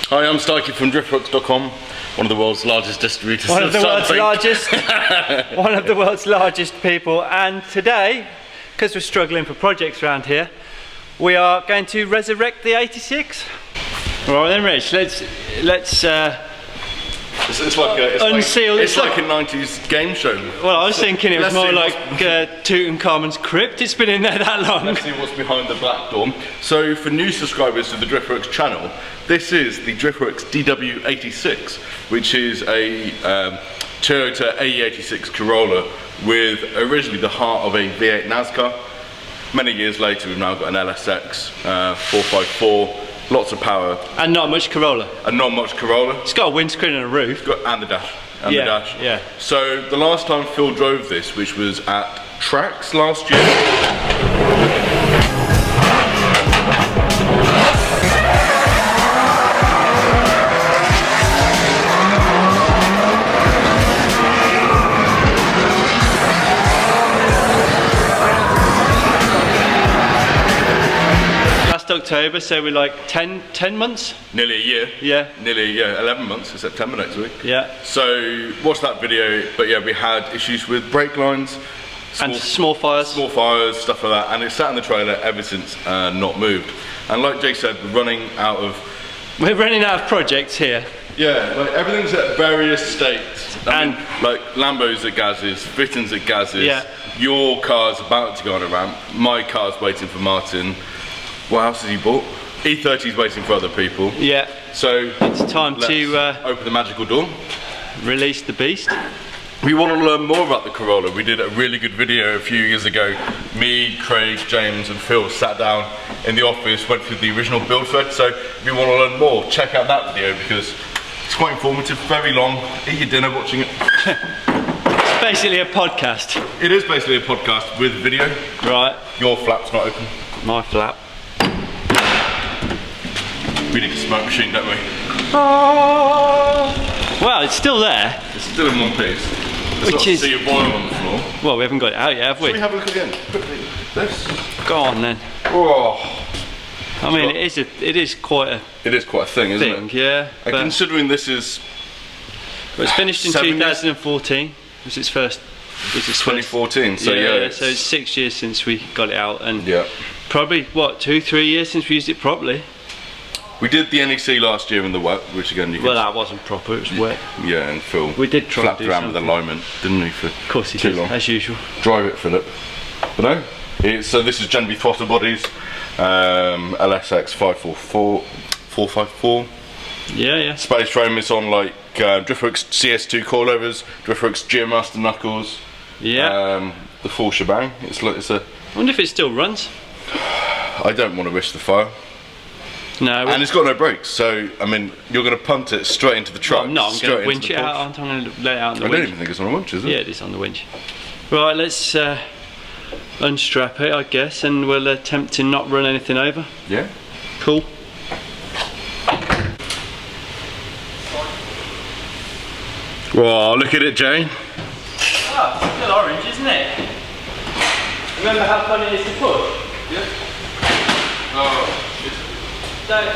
Hi, I'm Starkey from Driftworks.com, one of the world's largest distributors. One of the world's largest people, and today, because we're struggling for projects around here, we are going to resurrect the 86. Right then, Rich, let's It's like a unseal. 90s game show. Well, I was thinking it was more like Tutankhamun's crypt. It's been in there that long. Let's see what's behind the black door. So, for new subscribers to the Driftworks channel, this is the Driftworks DW86, which is a Toyota AE86 Corolla with originally the heart of a V8 NASCAR. Many years later, we've now got an LSX 454. Lots of power. And not much Corolla. It's got a windscreen and a roof. And the dash. The dash. Yeah. So the last time Phil drove this, which was at Tracks last year. October, so we're like 10 months? Nearly a year. Yeah. Nearly a year, 11 months, it's September next week. Yeah. So, watch that video, but yeah, we had issues with brake lines. Small fires. Small fires, stuff like that, and it's sat in the trailer ever since, not moved. And like Jake said, we're running out of projects here. Yeah, like everything's at various states. I mean, like Lambo's at Gaz's, Fitton's at Gaz's, your car's about to go on a ramp, my car's waiting for Martin. What else has he bought? E30's waiting for other people. Yeah. So it's time to open the magical door. Release the beast. We want to learn more about the Corolla. We did a really good video a few years ago. Me, Craig, James and Phil sat down in the office, went through the original build thread. So if you want to learn more, check out that video because it's quite informative, very long. Eat your dinner watching it. It's basically a podcast. It is basically a podcast with video. Right. Your flap's not open. My flap. We need a smoke machine, don't we? Well, it's still there. It's still in one piece. Which is... See a boil on the floor. Well, we haven't got it out yet, have we? Should we have a look again? Quickly. This. Go on then. Oh. I mean, it is quite a... It is quite a thing, isn't it? Yeah. And considering this is... Well, it's finished in 2014. It was its first... 2014, so yeah. So it's 6 years since we got it out, and yeah. Probably, what, 2-3 years since we used it properly? We did the NEC last year in the wet, which again you Well, that wasn't proper, it was wet. Yeah, and Phil we did try flapped to do around something. with alignment, didn't he, for of course he too did, long. as usual. Drive it, Philip. But no, so this is generally throttle bodies, LSX 454. Yeah. Space frame is on like Driftworks CS2 coilovers, Driftworks Geomaster knuckles. Yeah. The full shebang. It's a... I wonder if it still runs. I don't want to risk the fire. No. And it's got no brakes, so I mean, you're going to punt it straight into the truck. Well, no, I'm going to winch it out. I'm going to let it out on the winch. I don't even think it's on a winch, is it? Yeah, it is on the winch. Right, let's unstrap it, I guess, and we'll attempt to not run anything over. Yeah. Cool. Whoa, look at it, Jane. Oh, it's still orange, isn't it? Remember how fun it is to push? Yeah. Oh, shit. Don't.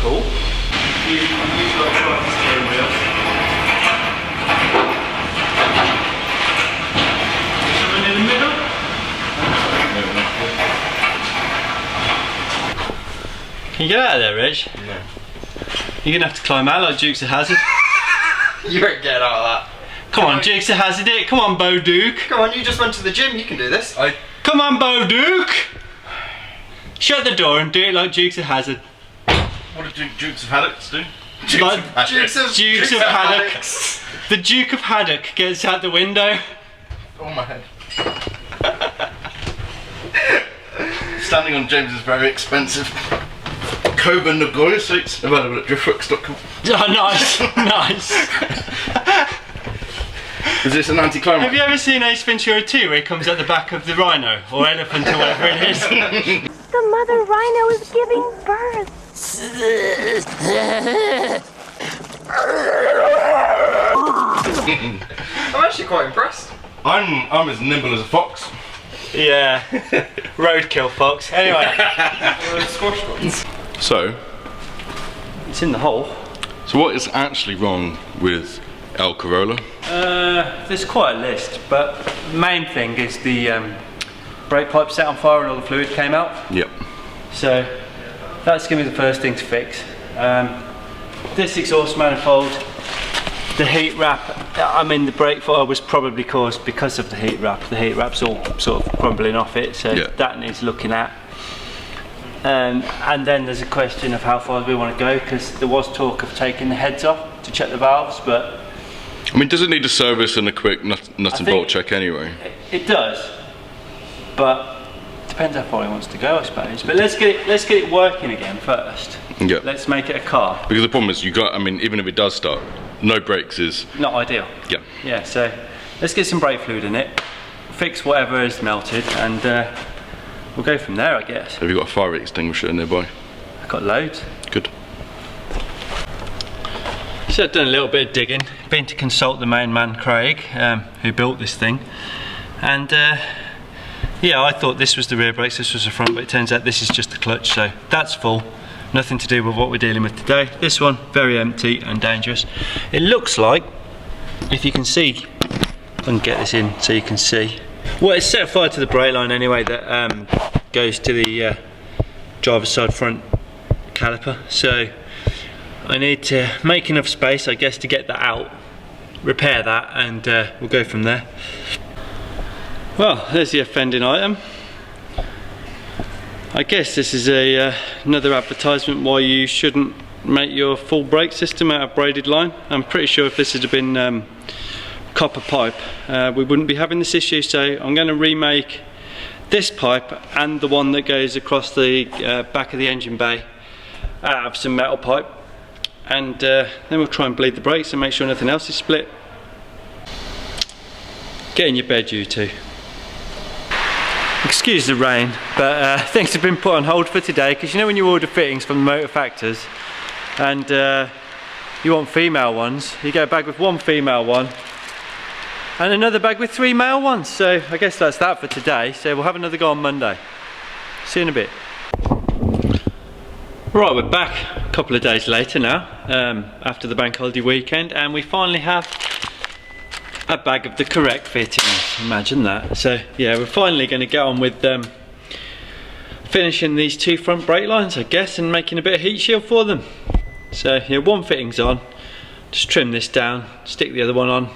Cool. Can you get out of there, Rich? No. You're gonna have to climb out like Dukes of Hazzard. You won't get out of that. Come on, Dukes of Hazzard it. Come on, Bo Duke. Come on, you just went to the gym, you can do this. Come on, Bo Duke. Shut the door and do it like Dukes of Hazzard. What do Dukes of Haddocks do? Dukes of Haddock. The Duke of Haddock gets out the window. Oh my head. Standing on James's very expensive Koba Nagoya seats, available at Driftworks.com. Oh, nice, nice. Is this an anticlimax? Have you ever seen Ace Ventura 2 where he comes at the back of the rhino or elephant or whatever it is? The mother rhino is giving birth. I'm actually quite impressed. I'm as nimble as a fox. Yeah, roadkill fox. Anyway, Squash ones. So it's in the hole. what is actually wrong with El Corolla? There's quite a list, but the main thing is the brake pipe set on fire and all the fluid came out. Yep. So that's going to be the first thing to fix. This exhaust manifold, the heat wrap, I mean the brake fire was probably caused because of the heat wrap. The heat wrap's all sort of crumbling off it, so yeah, that needs looking at. And then there's a question of how far we want to go, because there was talk of taking the heads off to check the valves, but I mean, does it need a service and a quick nut and bolt check anyway? it does, but depends how far he wants to go, I suppose. But let's get it working again first. Yeah. Let's make it a car. Because the problem is, I mean, even if it does start, no brakes is. Not ideal. Yeah. Yeah. So let's get some brake fluid in it, fix whatever is melted, and we'll go from there, I guess. Have you got a fire extinguisher nearby? I've got loads. Good. So I've done a little bit of digging, been to consult the main man Craig, who built this thing, and yeah, I thought this was the rear brakes, this was the front, but it turns out this is just the clutch, so that's full. Nothing to do with what we're dealing with today. This one, very empty and dangerous. It looks like, if you can see, I can get this in so you can see. Well, it's set fire to the brake line anyway that goes to the driver's side front caliper. So I need to make enough space, I guess, to get that out, repair that, and we'll go from there. Well, there's the offending item. I guess this is another advertisement why you shouldn't make your full brake system out of braided line. I'm pretty sure if this had been copper pipe, we wouldn't be having this issue, so I'm going to remake this pipe and the one that goes across the back of the engine bay out of some metal pipe, and then we'll try and bleed the brakes and make sure nothing else is split. Get in your bed, you two. Excuse the rain, but things have been put on hold for today, because you know when you order fittings from the motor factors and you want female ones, you get a bag with one female one and another bag with 3 male ones. So I guess that's that for today, so we'll have another go on Monday. See you in a bit. Right, we're back a couple of days later now, after the bank holiday weekend, and we finally have a bag of the correct fittings. Imagine that. So yeah, we're finally going to get on with finishing these 2 front brake lines, I guess, and making a bit of heat shield for them. So yeah, one fitting's on, just trim this down, stick the other one on,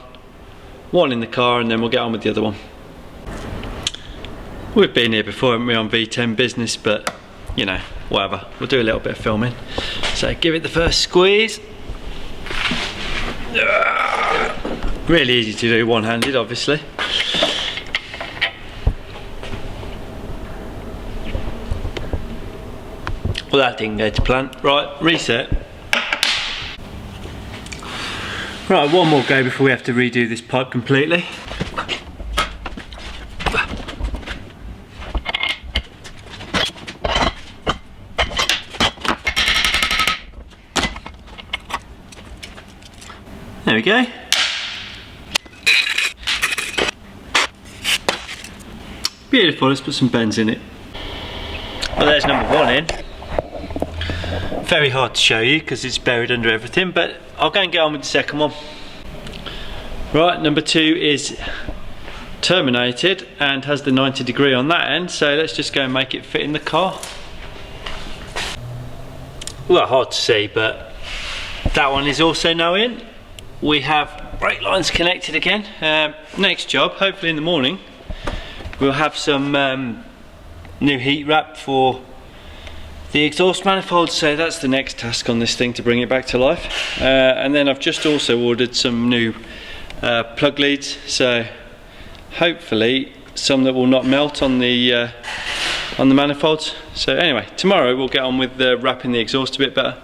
one in the car, and then we'll get on with the other one. We've been here before, haven't we, on V10 business, but you know, whatever, we'll do a little bit of filming. So give it the first squeeze. Really easy to do one-handed, obviously. Well, that didn't go to plan. Right, reset. Right, one more go before we have to redo this pipe completely. There we go. Beautiful, let's put some bends in it. Well, there's number 1 in. Very hard to show you because it's buried under everything, but I'll go and get on with the second one. Right, number 2 is terminated and has the 90° on that end, so let's just go and make it fit in the car. Well, hard to see, but that one is also now in. We have brake lines connected again. Next job, hopefully in the morning, we'll have some new heat wrap for the exhaust manifold, so that's the next task on this thing, to bring it back to life. And then I've just also ordered some new plug leads, so hopefully some that will not melt on the manifolds. So anyway, tomorrow we'll get on with wrapping the exhaust a bit better.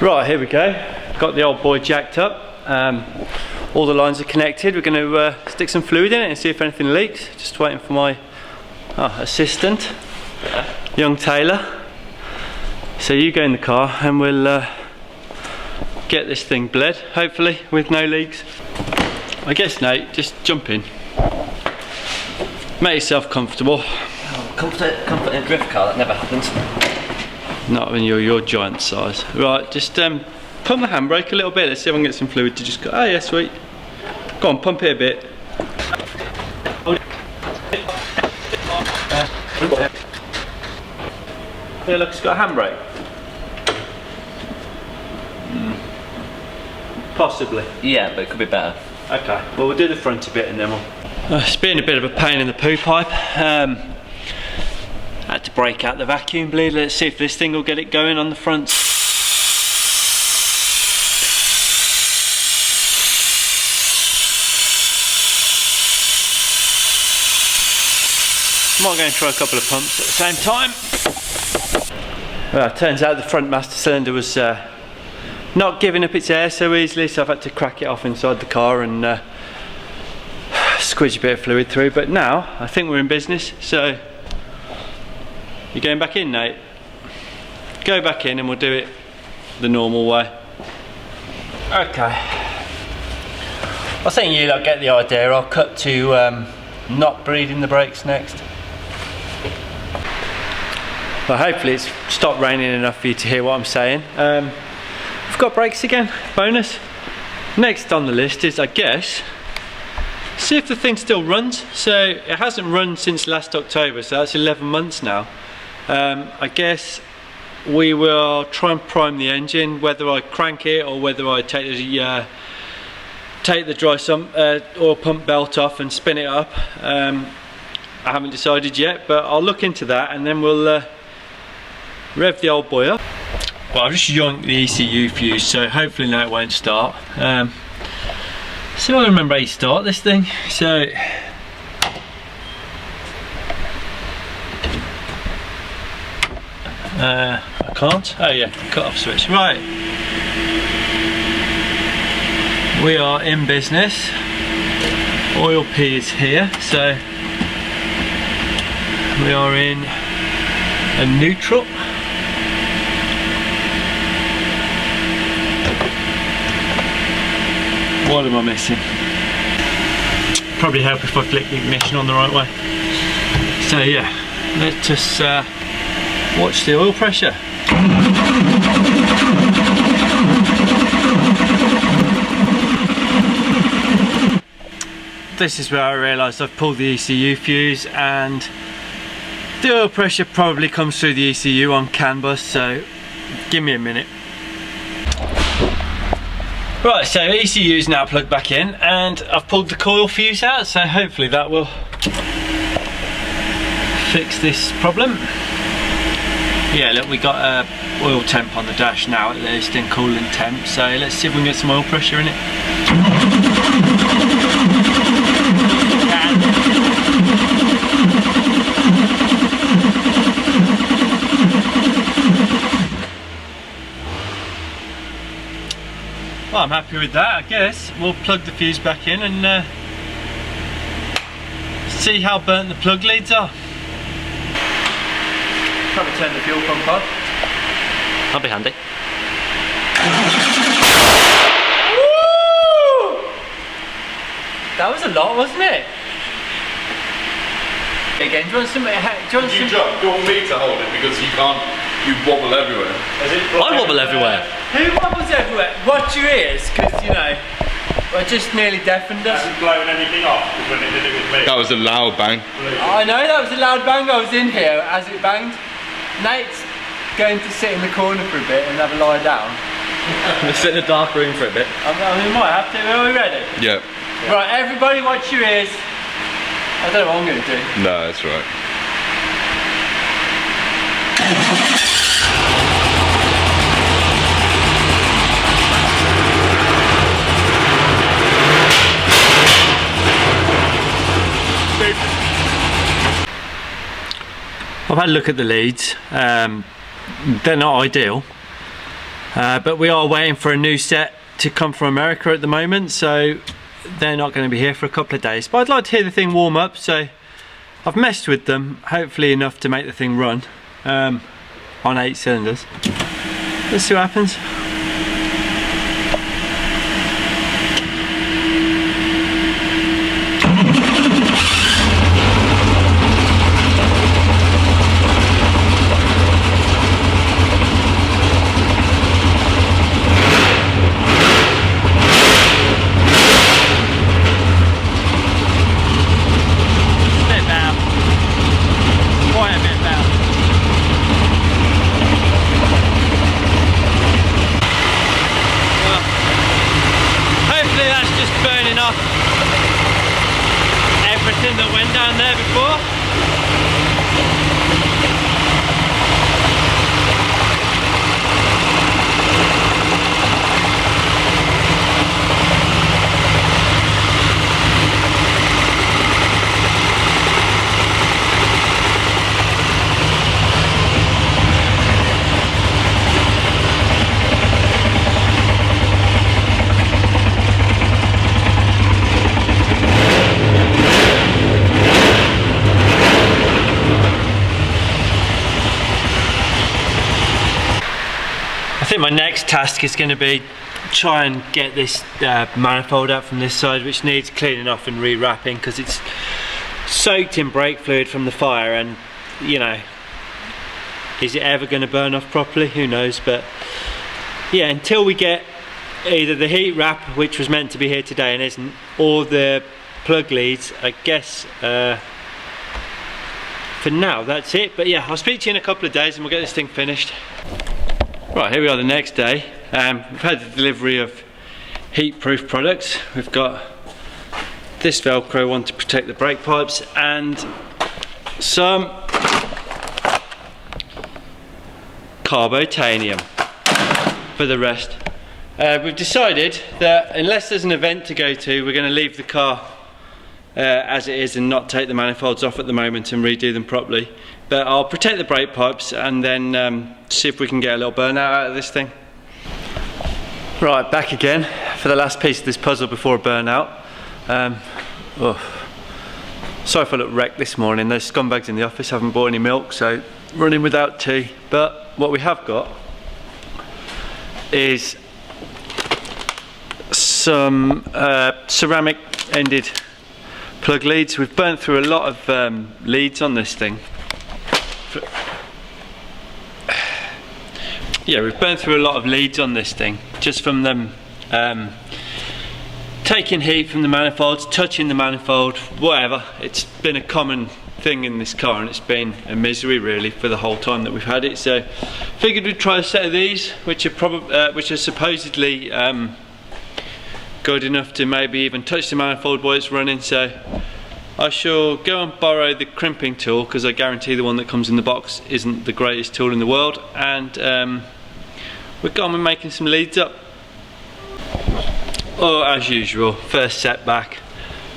Right, here we go. Got the old boy jacked up. All the lines are connected. We're going to stick some fluid in it and see if anything leaks. Just waiting for my assistant, young Taylor. So you go in the car and we'll get this thing bled, hopefully with no leaks. I guess, Nate, just jump in. Make yourself comfortable. Comfort in a drift car, that never happens. Not when you're your giant size. Right, just pump the handbrake a little bit. Let's see if I can get some fluid to just go. Oh yeah, sweet. Go on, pump it a bit. Yeah, look, it's got a handbrake. Possibly. Yeah, but it could be better. Okay, well we'll do the front a bit and then we'll... it's been a bit of a pain in the poo pipe. Had to break out the vacuum bleed. Let's see if this thing will get it going on the front. Might go and try a couple of pumps at the same time. Well, it turns out the front master cylinder was not giving up its air so easily, so I've had to crack it off inside the car and squeeze a bit of fluid through. But now I think we're in business, so you're going back in, Nate? Go back in and we'll do it the normal way. Okay. I think you lot get the idea. I'll cut to not bleeding the brakes next. Well, hopefully it's stopped raining enough for you to hear what I'm saying. We've got brakes again, bonus. Next on the list is, I guess, see if the thing still runs. So it hasn't run since last October, so that's 11 months now. I guess we will try and prime the engine, whether I crank it or whether I take the dry sump oil pump belt off and spin it up. I haven't decided yet, but I'll look into that and then we'll rev the old boy up. Well, I've just yoinked the ECU fuse, so hopefully now it won't start. So I remember how you start this thing. So I can't. Oh yeah, cut off switch. Right. We are in business. Oil P is here, so we are in a neutral. What am I missing? Probably help if I flick the ignition on the right way. So yeah, let us watch the oil pressure. This is where I realised I've pulled the ECU fuse and the oil pressure probably comes through the ECU on CAN bus, so give me a minute. Right, so ECU is now plugged back in and I've pulled the coil fuse out, so hopefully that will fix this problem. Yeah, look, we got oil temp on the dash now at least, in coolant temp, so let's see if we can get some oil pressure in it. Well, I'm happy with that, I guess. We'll plug the fuse back in and see how burnt the plug leads are. Probably turn the fuel pump on. That'll be handy. Woo! That was a lot, wasn't it? Again, do you want some? Do you want me to hold it because you can't? You wobble everywhere. I wobble everywhere. Who wobbles everywhere? Watch your ears, because you know, I just nearly deafened us. Hasn't blown anything off when it did it with me. That was a loud bang. I know that was a loud bang. I was in here as it banged. Nate's going to sit in the corner for a bit and have a lie down. Let's sit in a dark room for a bit. We might have to. Are we ready? Yeah. Right, everybody, watch your ears. I don't know what I'm going to do. No, that's right. I've had a look at the leads. They're not ideal, but we are waiting for a new set to come from America at the moment, so they're not going to be here for a couple of days. But I'd like to hear the thing warm up, so I've messed with them, hopefully enough to make the thing run on 8 cylinders. Let's see what happens. Everything that went down there before. I think my next task is going to be try and get this manifold out from this side, which needs cleaning off and rewrapping because it's soaked in brake fluid from the fire, and you know, is it ever going to burn off properly? Who knows. But yeah, until we get either the heat wrap, which was meant to be here today and isn't, or the plug leads, I guess for now that's it. But yeah, I'll speak to you in a couple of days and we'll get this thing finished. Right, here we are the next day. We've had the delivery of heat-proof products. We've got this Velcro one to protect the brake pipes and some carbotanium for the rest. We've decided that unless there's an event to go to, we're going to leave the car as it is and not take the manifolds off at the moment and redo them properly. But I'll protect the brake pipes and then see if we can get a little burnout out of this thing. Right, back again for the last piece of this puzzle before a burnout. Sorry if I look wrecked this morning. Those scumbags in the office haven't bought any milk, so running without tea. But what we have got is some ceramic ended plug leads. We've burnt through a lot of leads on this thing. Yeah, we've burned through a lot of leads on this thing just from them taking heat from the manifolds, touching the manifold, whatever. It's been a common thing in this car and it's been a misery really for the whole time that we've had it. So figured we'd try a set of these, which are supposedly good enough to maybe even touch the manifold while it's running. So I shall go and borrow the crimping tool because I guarantee the one that comes in the box isn't the greatest tool in the world, and we're going and making some leads up. Oh, as usual, first setback.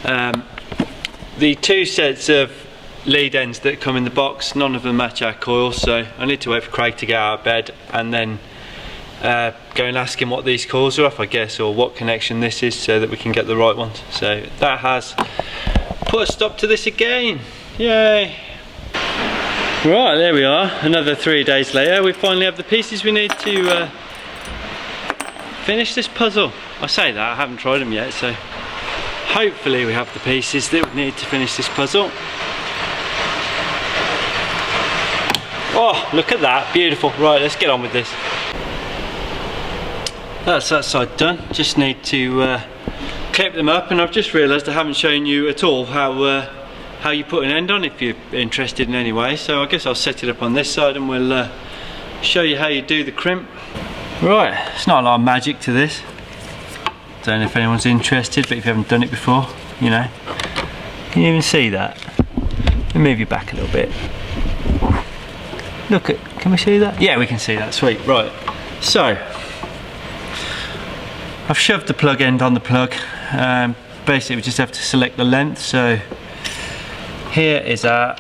The two sets of lead ends that come in the box, none of them match our coils, so I need to wait for Craig to get out of bed and then go and ask him what these coils are off, I guess, or what connection this is so that we can get the right ones. So that has put a stop to this again. Yay! Right, there we are, another 3 days later. We finally have the pieces we need to finish this puzzle. I say that, I haven't tried them yet, so hopefully we have the pieces that we need to finish this puzzle. Oh, look at that, beautiful. Right, let's get on with this. That's that side done. Just need to clip them up, and I've just realised I haven't shown you at all how you put an end on if you're interested in any way. So I guess I'll set it up on this side and we'll show you how you do the crimp. Right, it's not a lot of magic to this. Don't know if anyone's interested, but if you haven't done it before, you know. Can you even see that? Let me move you back a little bit. Look at, can we see that? Yeah, we can see that, sweet. Right, so I've shoved the plug end on the plug. Basically we just have to select the length. So here is our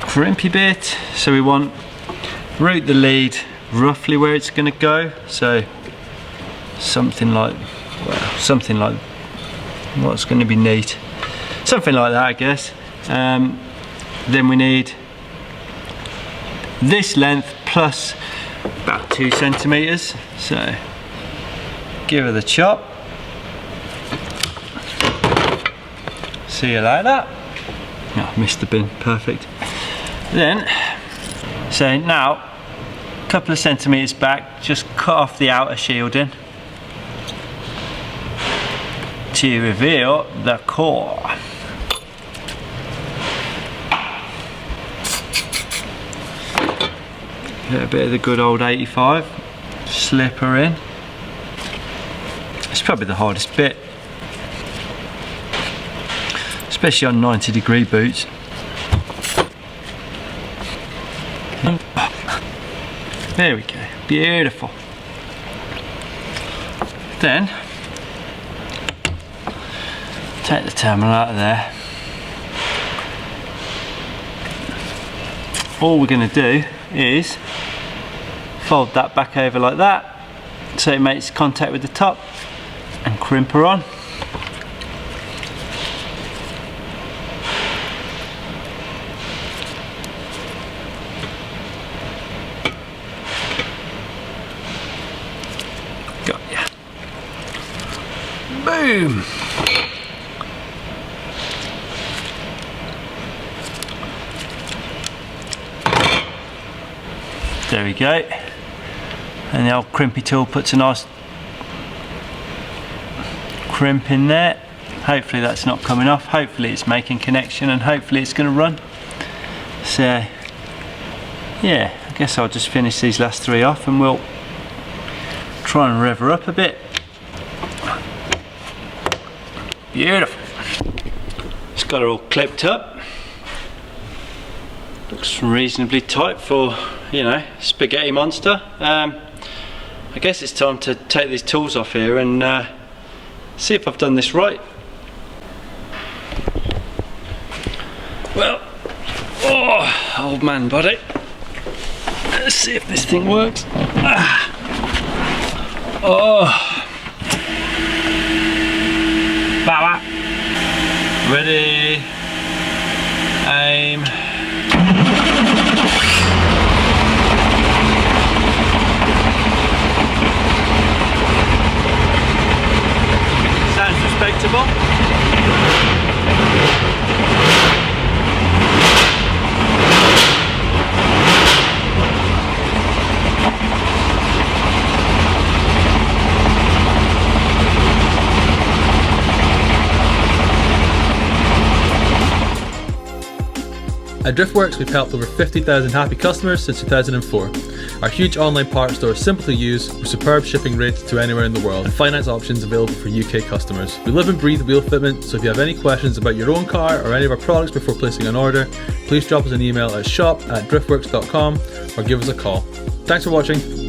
crimpy bit. So we want route the lead roughly where it's going to go. So something like, well, something like what's going to be neat, something like that, I guess. Then we need this length plus about 2 centimeters. So give her the chop. See you like that. Oh, missed the bin, perfect. Then, so now, a couple of centimeters back, just cut off the outer shielding to reveal the core. Get a bit of the good old 85, slip her in. It's probably the hardest bit, especially on 90-degree boots. There we go, beautiful. Then, take the terminal out of there. All we're going to do is fold that back over like that, so it makes contact with the top, and crimp her on. Got ya. Boom. There we go. And the old crimpy tool puts a nice crimp in there. Hopefully that's not coming off. Hopefully it's making connection, and hopefully it's going to run. So yeah, I guess I'll just finish these last 3 off and we'll try and rev her up a bit. Beautiful. It's got her all clipped up. Looks reasonably tight for, you know, spaghetti monster. I guess it's time to take these tools off here and see if I've done this right. Well, oh, old man body. Let's see if this thing works. Oh. Bow. Ready. Aim. Sounds respectable. At Driftworks, we've helped over 50,000 happy customers since 2004. Our huge online part store is simple to use, with superb shipping rates to anywhere in the world, and finance options available for UK customers. We live and breathe wheel fitment, so if you have any questions about your own car or any of our products before placing an order, please drop us an email at shop@driftworks.com or give us a call. Thanks for watching.